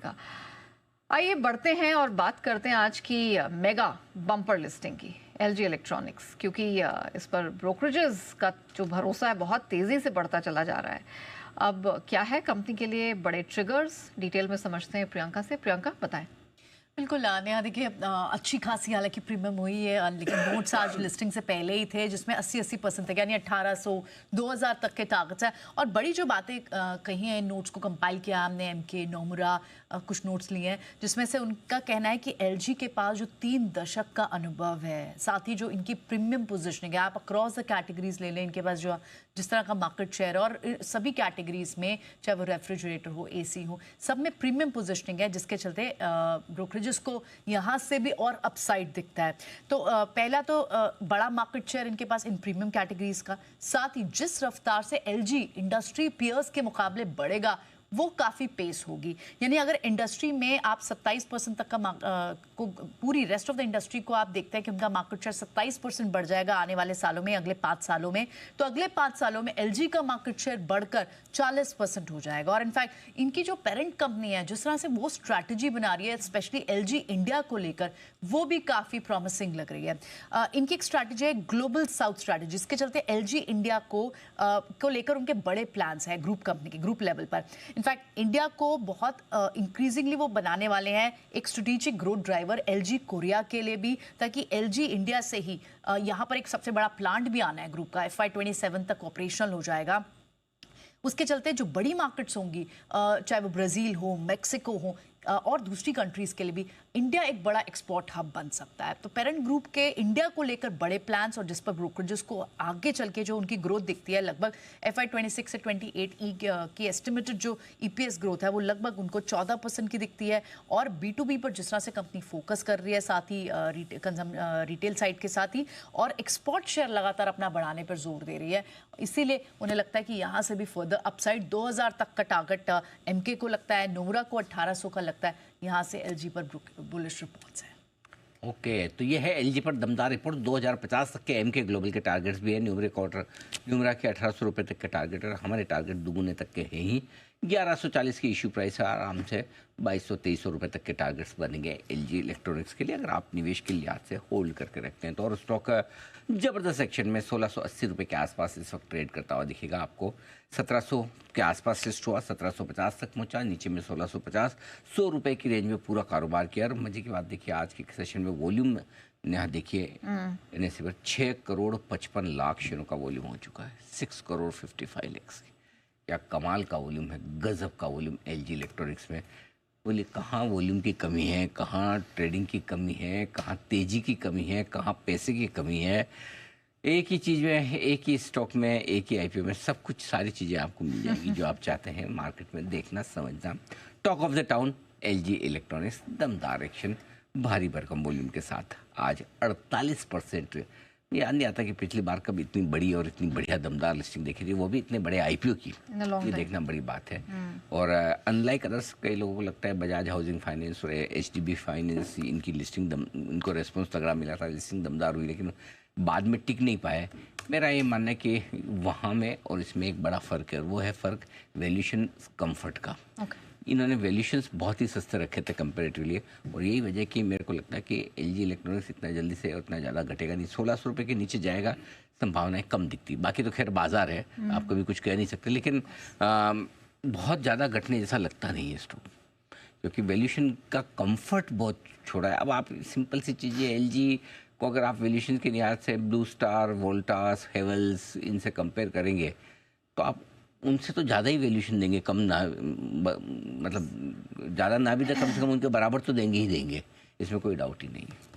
का। आइए बढ़ते हैं और बात करते हैं आज की मेगा बम्पर लिस्टिंग की, एलजी इलेक्ट्रॉनिक्स, क्योंकि इस पर ब्रोकरेजेस का जो भरोसा है बहुत तेज़ी से बढ़ता चला जा रहा है। अब क्या है कंपनी के लिए बड़े ट्रिगर्स, डिटेल में समझते हैं प्रियंका से। प्रियंका बताएं। बिल्कुल नेहा, देखिए अच्छी खासी हालांकि प्रीमियम हुई है, लेकिन नोट्स आज लिस्टिंग से पहले ही थे जिसमें 80% तक, यानी 1800 2000 तक के टारगेट्स हैं। और बड़ी जो बातें कही हैं, इन नोट्स को कंपाइल किया हमने, एमके नोमुरा कुछ नोट्स लिए हैं, जिसमें से उनका कहना है कि एलजी के पास जो 3 दशक का अनुभव है, साथ ही जो इनकी प्रीमियम पोजिशनिंग है, आप अक्रॉस द कैटेगरीज ले लें, इनके पास जो जिस तरह का मार्केट शेयर और सभी कैटेगरीज में, चाहे वो रेफ्रिजरेटर हो, एसी हो, सब में प्रीमियम पोजिशनिंग है, जिसके चलते ब्रोकरेजेस को यहाँ से भी और अपसाइड दिखता है। तो पहला तो बड़ा मार्केट शेयर इनके पास इन प्रीमियम कैटेगरीज का, साथ ही जिस रफ्तार से एलजी इंडस्ट्री पीयर्स के मुकाबले बढ़ेगा वो काफ़ी पेस होगी। यानी अगर इंडस्ट्री में आप 27% तक का को पूरी रेस्ट ऑफ द इंडस्ट्री को आप देखते हैं कि उनका मार्केट शेयर 27% बढ़ जाएगा आने वाले सालों में, अगले 5 सालों में, तो अगले 5 सालों में एलजी का मार्केट शेयर बढ़कर 40% हो जाएगा। और इनफैक्ट इनकी जो पेरेंट कंपनी है, जिस तरह से वो स्ट्रैटेजी बना रही है स्पेशली एलजी इंडिया को लेकर, वो भी काफ़ी प्रॉमिसिंग लग रही है। इनकी एक स्ट्रैटेजी है ग्लोबल साउथ स्ट्रैटेजी, इसके चलते एलजी इंडिया को लेकर उनके बड़े प्लान्स हैं ग्रुप कंपनी के, ग्रुप लेवल पर। इनफैक्ट इंडिया को बहुत इंक्रीजिंगली वो बनाने वाले हैं एक strategic growth driver LG Korea के लिए भी, ताकि एलजी इंडिया से ही यहाँ पर एक सबसे बड़ा प्लांट भी आना है ग्रुप का, FY 27 तक ऑपरेशनल हो जाएगा। उसके चलते जो बड़ी मार्केट्स होंगी, चाहे वो ब्राज़ील हो, मेक्सिको हो और दूसरी कंट्रीज़ के लिए भी इंडिया एक बड़ा एक्सपोर्ट हब बन सकता है। तो पेरेंट ग्रुप के इंडिया को लेकर बड़े प्लान्स, और जिस पर ब्रोकरेजेस को आगे चल के जो उनकी ग्रोथ दिखती है, लगभग FY 26 से 28 की एस्टिमेटेड जो EPS ग्रोथ है वो लगभग उनको 14% की दिखती है। और B2B पर जिस तरह से कंपनी फोकस कर रही है, साथ ही रिटेल साइड के साथ ही, और एक्सपोर्ट शेयर लगातार अपना बढ़ाने पर जोर दे रही है, इसीलिए उन्हें लगता है कि यहाँ से भी फर्दर अपसाइड 2000 तक का टारगेट एमके को लगता है, नोमुरा को 1800 का लगता है। यहाँ से एलजी पर बुलिश रिपोर्ट्स हैं। ओके, तो ये है एलजी पर दमदार रिपोर्ट। 2050 तक के एमके ग्लोबल के टारगेट्स भी है, न्यूमरा के 1800 रुपये तक के टारगेट, और हमारे टारगेट दुगुने तक के हैं ही। 1140 की इशू प्राइस है, आराम से 2200-2300 रुपये तक के टारगेट्स बनेंगे एलजी इलेक्ट्रॉनिक्स के लिए, अगर आप निवेश के लिहाज से होल्ड करके रखते हैं तो। और स्टॉक जबरदस्त सेक्शन में 1680 रुपये के आसपास इस वक्त ट्रेड करता हुआ दिखेगा आपको। 1700 के आसपास लिस्ट हुआ, 1750 तक पहुंचा, नीचे में 1650, 100 रुपये की रेंज में पूरा कारोबार किया। और मजे की बात देखिए, आज के सेशन में वॉल्यूम यहाँ देखिए, इन्हें सिर्फ 6 करोड़ 55 लाख शेयरों का वॉल्यूम हो चुका है, 6 करोड़ 55 लाख। क्या कमाल का वॉल्यूम है, गजब का वॉल्यूम एलजी इलेक्ट्रॉनिक्स में। बोलिए कहाँ वॉल्यूम की कमी है, कहाँ ट्रेडिंग की कमी है, कहाँ तेज़ी की कमी है, कहाँ पैसे की कमी है। एक ही चीज़ में, एक ही स्टॉक में, एक ही IPO में सब कुछ, सारी चीज़ें आपको मिल जाएंगी जो आप चाहते हैं मार्केट में देखना, समझना। Talk of the town LG electronics, दमदार एक्शन, भारी भरकम वॉल्यूम के साथ आज 48%। याद नहीं आता कि पिछली बार कब इतनी बड़ी और इतनी बढ़िया दमदार लिस्टिंग देखी थी, वो भी इतने बड़े IPO की, ये देखना बड़ी बात है। और अनलाइक अदर्स, कई लोगों को लगता है बजाज हाउसिंग फाइनेंस और HDB फाइनेंस, इनकी लिस्टिंग इनको रेस्पॉन्स तगड़ा मिला था, लिस्टिंग दमदार हुई, लेकिन बाद में टिक नहीं पाए। मेरा ये मानना है कि वहाँ में और इसमें एक बड़ा फ़र्क है, वो है फ़र्क वैल्यूएशन कम्फर्ट का। इन्होंने वैल्यूएशंस बहुत ही सस्ते रखे थे कंपेरेटिवली, और यही वजह कि मेरे को लगता है कि एलजी इलेक्ट्रॉनिक्स इतना जल्दी से उतना ज़्यादा घटेगा नहीं, 1600 रुपये के नीचे जाएगा, संभावनाएं कम दिखती। बाकी तो खैर बाजार है, आप कभी कुछ कह नहीं सकते, लेकिन बहुत ज़्यादा घटने जैसा लगता नहीं है स्टॉक, क्योंकि वैल्यूएशन का कंफर्ट बहुत छोड़ा है। अब आप सिंपल सी चीज़ें, एलजी को अगर आप वैल्यूएशन के लिहाज से ब्लू स्टार, वोल्टास, हेवल्स, इनसे कंपेयर करेंगे तो आप उनसे तो ज़्यादा ही वैल्यूएशन देंगे, कम ना, मतलब ज़्यादा ना भी तो कम से कम उनके बराबर तो देंगे ही देंगे, इसमें कोई डाउट ही नहीं है।